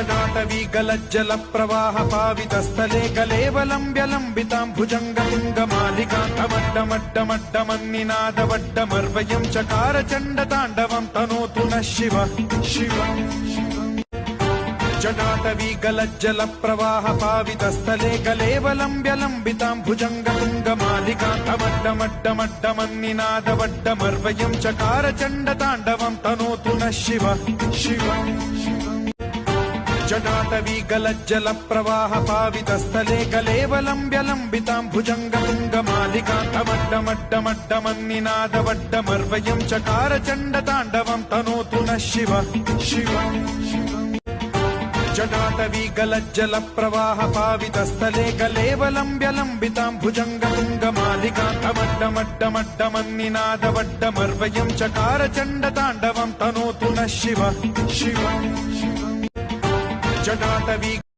जटाटवी गलज्जल प्रवाह पावितस्थले गलेवलम्ब्यलम्बितां भुजङ्गतुङ्गमालिकान्तमड्डमड्डमड्डमन्निनादवड्डमर्वयं चकार चण्डताण्डवं तनोतु नः शिवः शिवः जटाटवी गलज्जल प्रवाह पावितस्थले गलेवलम्ब्यलम्बितां भुजङ्गतुङ्गमालिकान्तमड्डमड्डमड्डमन्निनादवड्डमर्वयं चकार चण्डताण्डवं तनोतु नः शिवः शिवः जटाटवी गलज्जल प्रवाह पावितस्थले गलेवलम्ब्यलम्बितां भुजङ्गतुङ्गमालिकान्तमड्डमड्डमड्डमन्निनादवड्डमर्वयं चकार चण्डताण्डवं तनोतु नः शिवः शिवः जटाटवी गलज्जल प्रवाह पावितस्थले गलेवलम्ब्यलम्बितां भुजङ्गतुङ्गमालिकान्तमड्डमड्डमड्डमन्निनादवड्डमर्वयं चकार चण्डताण्डवं तनोतु नः शिवः शिवः जटाटवी